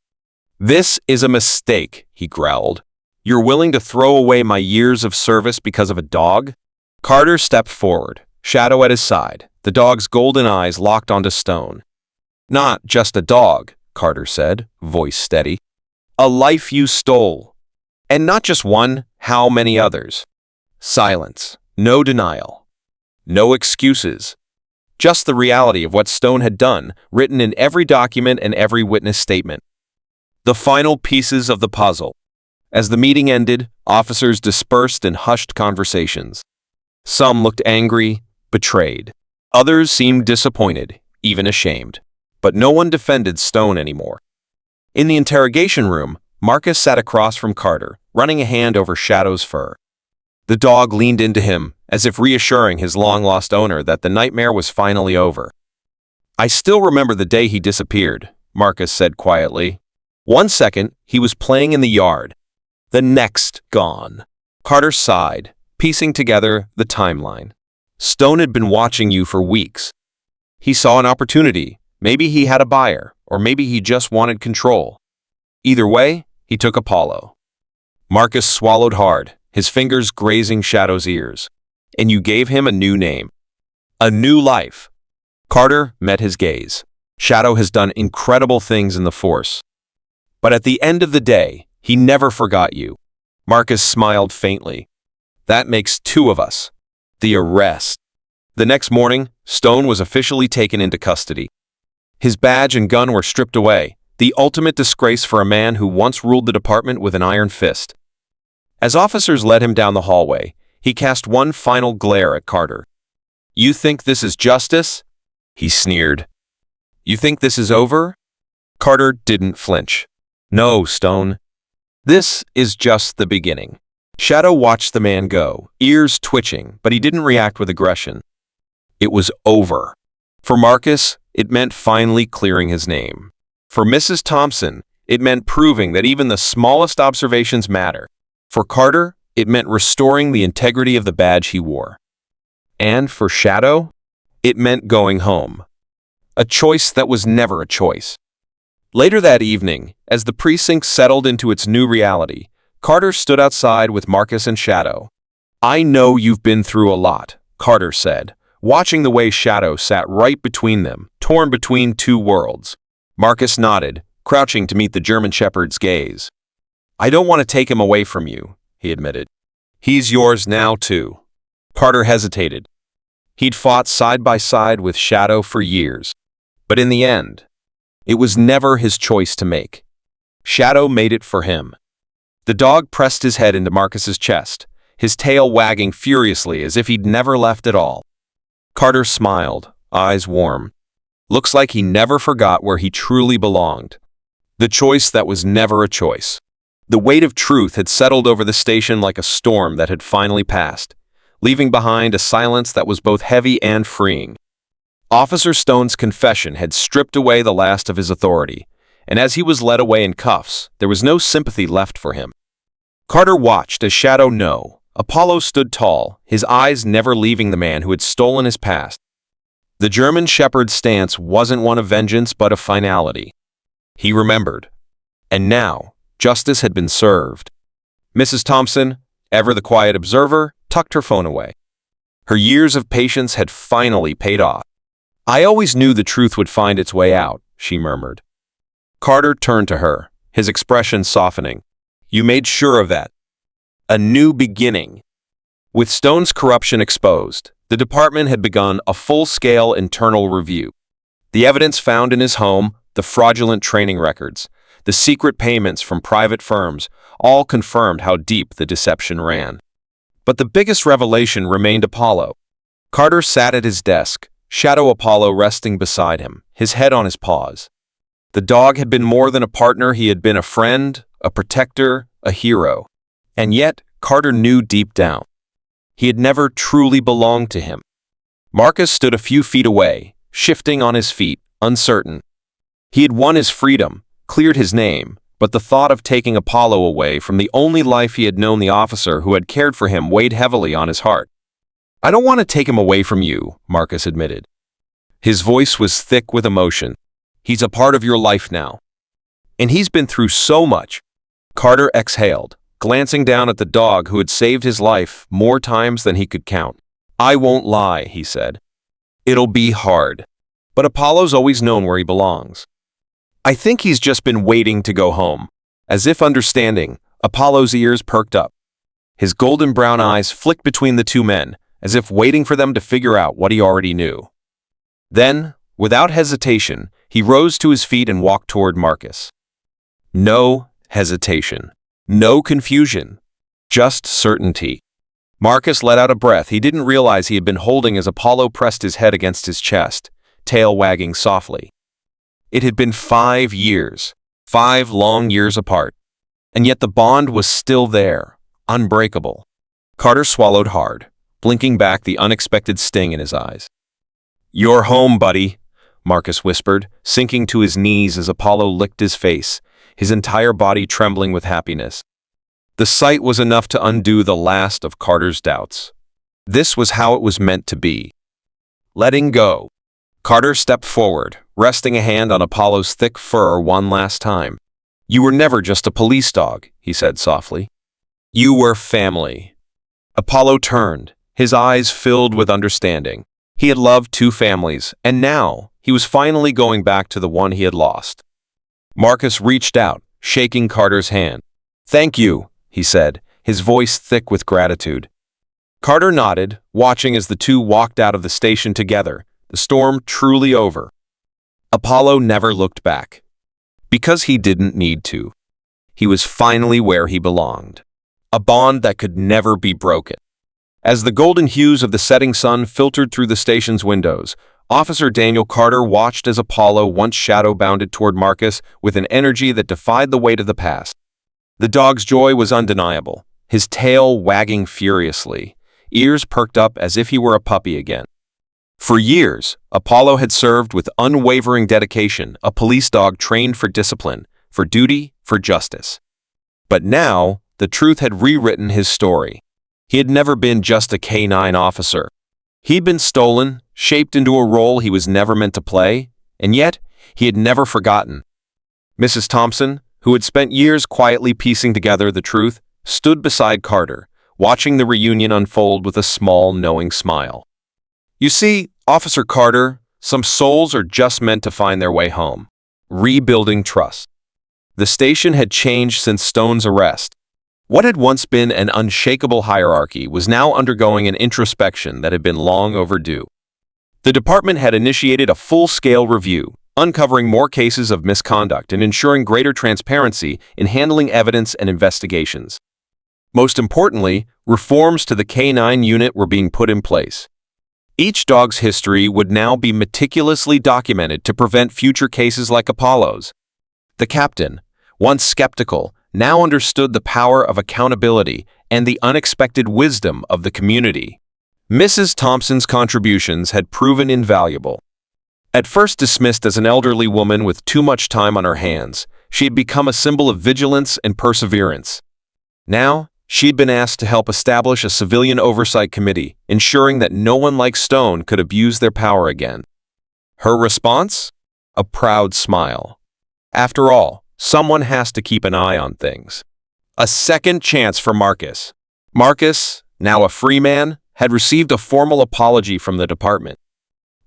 "This is a mistake," he growled. "You're willing to throw away my years of service because of a dog?" Carter stepped forward, Shadow at his side, the dog's golden eyes locked onto Stone. "Not just a dog," Carter said, voice steady. "A life you stole. And not just one, how many others?" Silence. No denial. No excuses. Just the reality of what Stone had done, written in every document and every witness statement. The final pieces of the puzzle. As the meeting ended, officers dispersed in hushed conversations. Some looked angry, betrayed. Others seemed disappointed, even ashamed. But no one defended Stone anymore. In the interrogation room, Marcus sat across from Carter, running a hand over Shadow's fur. The dog leaned into him, as if reassuring his long-lost owner that the nightmare was finally over. "I still remember the day he disappeared," Marcus said quietly. "One second, he was playing in the yard. The next, gone." Carter sighed, piecing together the timeline. "Stone had been watching you for weeks. He saw an opportunity. Maybe he had a buyer, or maybe he just wanted control. Either way, he took Apollo." Marcus swallowed hard, his fingers grazing Shadow's ears. "And you gave him a new name. A new life." Carter met his gaze. "Shadow has done incredible things in the force. But at the end of the day, he never forgot you." Marcus smiled faintly. "That makes two of us." The arrest. The next morning, Stone was officially taken into custody. His badge and gun were stripped away, the ultimate disgrace for a man who once ruled the department with an iron fist. As officers led him down the hallway, he cast one final glare at Carter. "You think this is justice?" he sneered. "You think this is over?" Carter didn't flinch. "No, Stone. This is just the beginning." Shadow watched the man go, ears twitching, but he didn't react with aggression. It was over. For Marcus, it meant finally clearing his name. For Mrs. Thompson, it meant proving that even the smallest observations matter. For Carter, it meant restoring the integrity of the badge he wore. And for Shadow, it meant going home. A choice that was never a choice. Later that evening, as the precinct settled into its new reality, Carter stood outside with Marcus and Shadow. "I know you've been through a lot," Carter said, watching the way Shadow sat right between them, torn between two worlds. Marcus nodded, crouching to meet the German Shepherd's gaze. "I don't want to take him away from you," he admitted. "He's yours now, too." Carter hesitated. He'd fought side by side with Shadow for years. But in the end, it was never his choice to make. Shadow made it for him. The dog pressed his head into Marcus's chest, his tail wagging furiously as if he'd never left at all. Carter smiled, eyes warm. Looks like he never forgot where he truly belonged. The choice that was never a choice. The weight of truth had settled over the station like a storm that had finally passed, leaving behind a silence that was both heavy and freeing. Officer Stone's confession had stripped away the last of his authority, and as he was led away in cuffs, there was no sympathy left for him. Carter watched as Shadow No. Apollo stood tall, his eyes never leaving the man who had stolen his past. The German Shepherd's stance wasn't one of vengeance but of finality. He remembered. And now, justice had been served. Mrs. Thompson, ever the quiet observer, tucked her phone away. Her years of patience had finally paid off. "I always knew the truth would find its way out," she murmured. Carter turned to her, his expression softening. "You made sure of that." A new beginning. With Stone's corruption exposed, the department had begun a full-scale internal review. The evidence found in his home, the fraudulent training records, the secret payments from private firms, all confirmed how deep the deception ran. But the biggest revelation remained Apollo. Carter sat at his desk, Shadow Apollo resting beside him, his head on his paws. The dog had been more than a partner, he had been a friend, a protector, a hero. And yet, Carter knew deep down, he had never truly belonged to him. Marcus stood a few feet away, shifting on his feet, uncertain. He had won his freedom, cleared his name, but the thought of taking Apollo away from the only life he had known, the officer who had cared for him, weighed heavily on his heart. "I don't want to take him away from you," Marcus admitted. His voice was thick with emotion. "He's a part of your life now. And he's been through so much." Carter exhaled, glancing down at the dog who had saved his life more times than he could count. "I won't lie," he said. "It'll be hard. But Apollo's always known where he belongs. I think he's just been waiting to go home." As if understanding, Apollo's ears perked up. His golden brown eyes flicked between the two men, as if waiting for them to figure out what he already knew. Then, without hesitation, he rose to his feet and walked toward Marcus. No hesitation. No confusion. Just certainty. Marcus let out a breath he didn't realize he had been holding as Apollo pressed his head against his chest, tail wagging softly. It had been 5 years, 5 long years apart, and yet the bond was still there, unbreakable. Carter swallowed hard, blinking back the unexpected sting in his eyes. "You're home, buddy," Marcus whispered, sinking to his knees as Apollo licked his face, his entire body trembling with happiness. The sight was enough to undo the last of Carter's doubts. This was how it was meant to be. Letting go. Carter stepped forward, resting a hand on Apollo's thick fur one last time. "You were never just a police dog," he said softly. "You were family." Apollo turned, his eyes filled with understanding. He had loved 2 families, and now he was finally going back to the one he had lost. Marcus reached out, shaking Carter's hand. "Thank you," he said, his voice thick with gratitude. Carter nodded, watching as the two walked out of the station together, the storm truly over. Apollo never looked back. Because he didn't need to. He was finally where he belonged. A bond that could never be broken. As the golden hues of the setting sun filtered through the station's windows, Officer Daniel Carter watched as Apollo once shadow-bounded toward Marcus with an energy that defied the weight of the past. The dog's joy was undeniable, his tail wagging furiously, ears perked up as if he were a puppy again. For years, Apollo had served with unwavering dedication, a police dog trained for discipline, for duty, for justice. But now, the truth had rewritten his story. He had never been just a canine officer. He'd been stolen, shaped into a role he was never meant to play, and yet he had never forgotten. Mrs. Thompson, who had spent years quietly piecing together the truth, stood beside Carter, watching the reunion unfold with a small, knowing smile. "You see, Officer Carter, some souls are just meant to find their way home." Rebuilding trust. The station had changed since Stone's arrest. What had once been an unshakable hierarchy was now undergoing an introspection that had been long overdue. The department had initiated a full-scale review, uncovering more cases of misconduct and ensuring greater transparency in handling evidence and investigations. Most importantly, reforms to the K-9 unit were being put in place. Each dog's history would now be meticulously documented to prevent future cases like Apollo's. The captain, once skeptical, now understood the power of accountability and the unexpected wisdom of the community. Mrs. Thompson's contributions had proven invaluable. At first dismissed as an elderly woman with too much time on her hands, she had become a symbol of vigilance and perseverance. Now, she had been asked to help establish a civilian oversight committee, ensuring that no one like Stone could abuse their power again. Her response? A proud smile. After all, someone has to keep an eye on things. A second chance for Marcus. Marcus, now a free man, had received a formal apology from the department.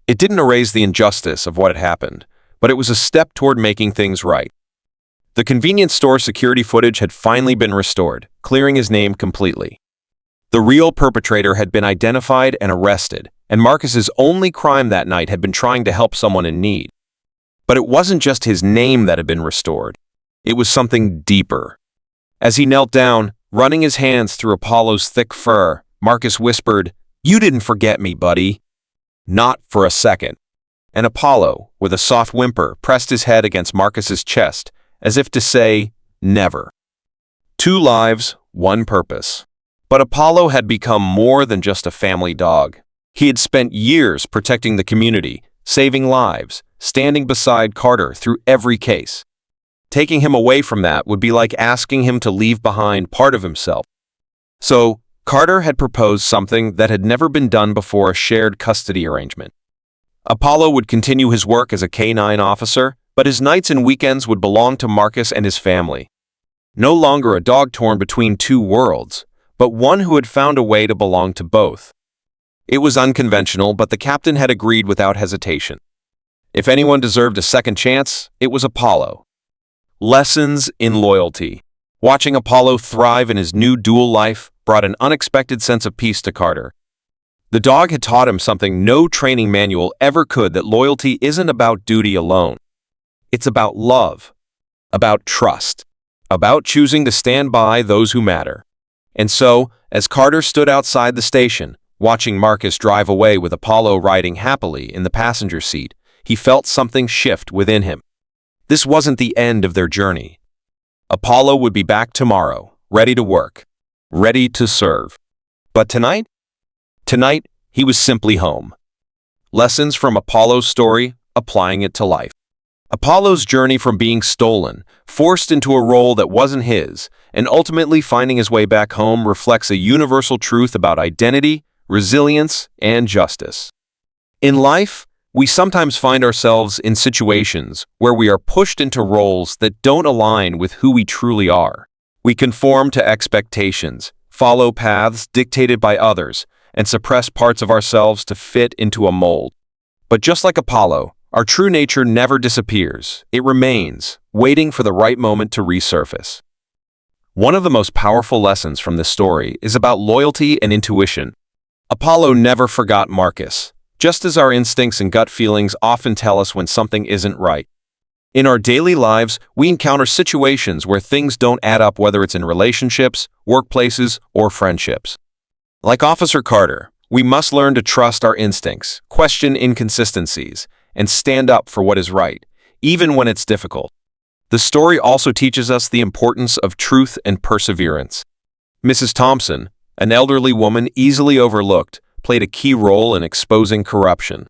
It didn't erase the injustice of what had happened, but it was a step toward making things right. The convenience store security footage had finally been restored, clearing his name completely. The real perpetrator had been identified and arrested, and Marcus's only crime that night had been trying to help someone in need. But it wasn't just his name that had been restored. It was something deeper. As he knelt down, running his hands through Apollo's thick fur, Marcus whispered, "You didn't forget me, buddy." Not for a second. And Apollo, with a soft whimper, pressed his head against Marcus's chest, as if to say, never. 2 lives, 1 purpose. But Apollo had become more than just a family dog. He had spent years protecting the community, saving lives, standing beside Carter through every case. Taking him away from that would be like asking him to leave behind part of himself. So, Carter had proposed something that had never been done before: a shared custody arrangement. Apollo would continue his work as a K-9 officer, but his nights and weekends would belong to Marcus and his family. No longer a dog torn between two worlds, but one who had found a way to belong to both. It was unconventional, but the captain had agreed without hesitation. If anyone deserved a second chance, it was Apollo. Lessons in loyalty. Watching Apollo thrive in his new dual life brought an unexpected sense of peace to Carter. The dog had taught him something no training manual ever could: that loyalty isn't about duty alone. It's about love, about trust, about choosing to stand by those who matter. And so, as Carter stood outside the station, watching Marcus drive away with Apollo riding happily in the passenger seat, he felt something shift within him. This wasn't the end of their journey. Apollo would be back tomorrow, ready to work, ready to serve. But tonight? Tonight, he was simply home. Lessons from Apollo's story, applying it to life. Apollo's journey from being stolen, forced into a role that wasn't his, and ultimately finding his way back home reflects a universal truth about identity, resilience, and justice. In life, we sometimes find ourselves in situations where we are pushed into roles that don't align with who we truly are. We conform to expectations, follow paths dictated by others, and suppress parts of ourselves to fit into a mold. But just like Apollo, our true nature never disappears. It remains, waiting for the right moment to resurface. One of the most powerful lessons from this story is about loyalty and intuition. Apollo never forgot Marcus, just as our instincts and gut feelings often tell us when something isn't right. In our daily lives, we encounter situations where things don't add up, whether it's in relationships, workplaces, or friendships. Like Officer Carter, we must learn to trust our instincts, question inconsistencies, and stand up for what is right, even when it's difficult. The story also teaches us the importance of truth and perseverance. Mrs. Thompson, an elderly woman easily overlooked, played a key role in exposing corruption.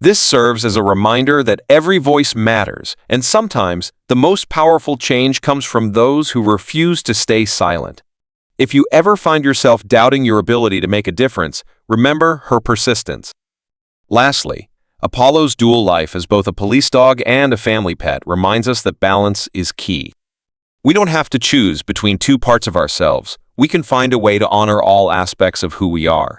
This serves as a reminder that every voice matters, and sometimes the most powerful change comes from those who refuse to stay silent. If you ever find yourself doubting your ability to make a difference, remember her persistence. Lastly, Apollo's dual life as both a police dog and a family pet reminds us that balance is key. We don't have to choose between two parts of ourselves. We can find a way to honor all aspects of who we are.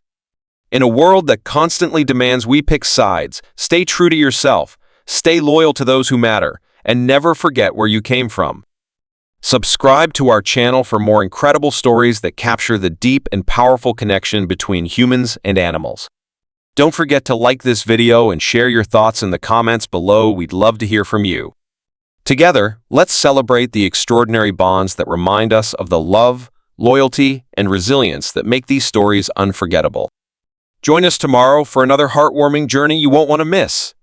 In a world that constantly demands we pick sides, stay true to yourself, stay loyal to those who matter, and never forget where you came from. Subscribe to our channel for more incredible stories that capture the deep and powerful connection between humans and animals. Don't forget to like this video and share your thoughts in the comments below. We'd love to hear from you. Together, let's celebrate the extraordinary bonds that remind us of the love, loyalty, and resilience that make these stories unforgettable. Join us tomorrow for another heartwarming journey you won't want to miss.